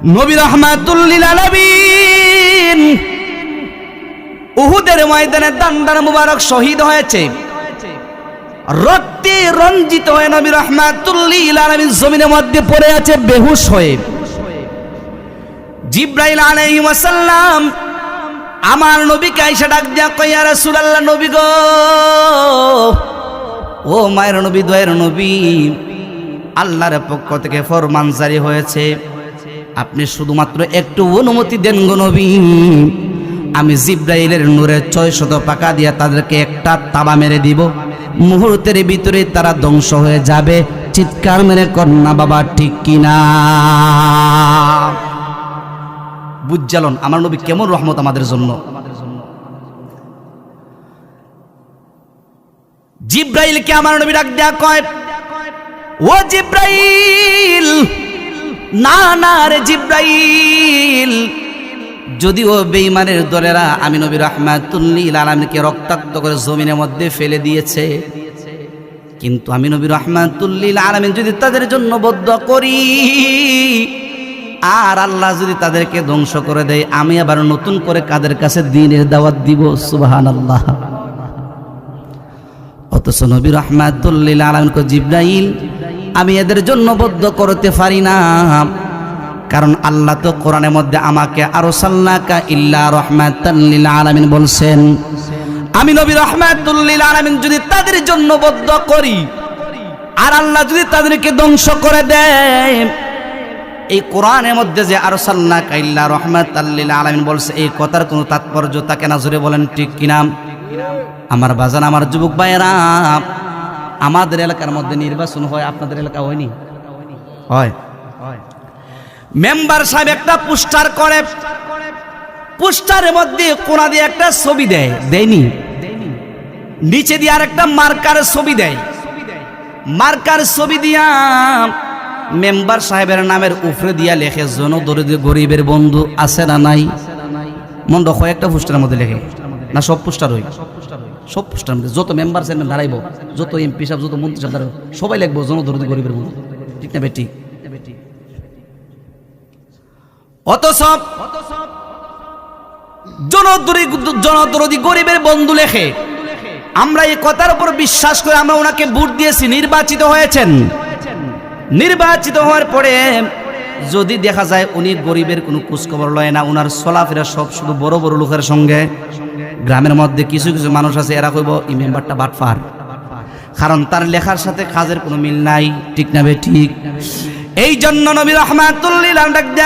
নবী রাহমাতুল লিল আলামিন উহুদের ময়দানে দান্ডার মুবারক শহীদ হয়েছে। রক্তে রঞ্জিত হয়ে নবী রাহমাতুল লিল আলামিন জমিনের মধ্যে পড়ে আছে বেহুশ হয়ে। জিবরাইল আলাইহিস সালাম আমার নবীকে আয়েশা ডাক দিয়া কয়, ইয়া রাসূলুল্লাহ, নবী গো, ও মায়ের নবী, দয়ার নবী, আল্লাহর পক্ষ থেকে ফরমান জারি হয়েছে, আপনি শুধুমাত্র একটু অনুমতি দেন গো নবী, আমি জিবরাইলের নূরে 600 পাকা দিয়া তাদেরকে একটা তাবা মেরে দিব, মুহূর্তের ভিতরে তারা ধ্বংস হয়ে যাবে। চিৎকার মেরে কন্যা বাবা ঠিক কিনা? বুঝালন আমার নবী কেমন রহমত আমাদের জন্য। জিবরাইলকে আমার নবী ডাক দেয়া কয়, ও জিবরাইল, না না রে জিবরাইল, যদিও বেঈমানের দলেরা আমি নবী রাহমাতুল লিল আলামিনকে রক্তাক্ত করে জমিনের মধ্যে ফেলে দিয়েছে, কিন্তু আমি নবী রাহমাতুল লিল আলামিন যদি তাদের জন্য বদদুয়া করি আর আল্লাহ যদি তাদেরকে ধ্বংস করে দেয়, আমি আবার নতুন করে কাদের কাছে দ্বীনের দাওয়াত দিব। সুবহানাল্লাহ। অথচ নবী রাহমাতুল লিল আলামিন কো, জিবরাইল, আমি এদের জন্য বদদুয়া করতে পারি না, কারণ আল্লাহ তো কোরআনের মধ্যে আমাকে আরসালনাকা ইল্লা রাহমাতাল লিল আলামিন বলছেন। আমি নবী রাহমাতুল লিল আলামিন যদি তাদের জন্য বদদুয়া করি আর আল্লাহ যদি তাদেরকে ধ্বংস করে দেয়, এই কোরআনের মধ্যে যে আরসালনাকা ইল্লা রাহমাতাল লিল আলামিন বলছে, এই কথার কোনো তাৎপর্য থাকে না? জোরে বলেন ঠিক কিনা? আমার বাজান, আমার যুবক ভাইয়েরা, আমাদের এলাকার মধ্যে নির্বাচন হয়, আপনাদের এলাকা হয়নি? হয়। মেম্বার সাহেব একটা পোস্টার করে, পোস্টারের মধ্যে কোনা দিয়ে একটা ছবি দেয়, দেয়নি? নিচে দিয়ে আর একটা মার্কার ছবি দেয়, মার্কার ছবি দিয়া মেম্বার সাহেবের নামের উপরে দিয়া লেখে জনদরিদ্র গরিবের বন্ধু আছে না নাই? মন রাখো, একটা পোস্টারের মধ্যে লেখে না? সব পোস্টার হই, সব পোস্টার মধ্যে যত মেম্বার চেয়ারম্যান দাঁড়াইব, যত এমপি সাহেব, যত মন্ত্রী সাহেব দাঁড়াইব, সবাই লিখবো জনদরিদ্র গরিবের বন্ধু। ঠিক না বেটি? অথচ জনদরদি গরিবের বন্ধু লেখে। আমরা এই কথার উপর বিশ্বাস করে আমরা ওনাকে ভোট দিয়েছি, নির্বাচিত হয়েছেন। নির্বাচিত হওয়ার পরে যদি দেখা যায় উনি গরিবের কোনো খোঁজখবর লয় না, ওনার চলাফেরা সব শুধু বড় বড় লোকের সঙ্গে, গ্রামের মধ্যে কিছু কিছু মানুষ আছে, এরা কইব এই মেম্বারটা বাটপার, কারণ তার লেখার সাথে কাজের কোনো মিল নাই। ঠিক না বে ঠিক? এই জন্য নবী রাহমাতুল লিল আলামিন ডাক দেয়া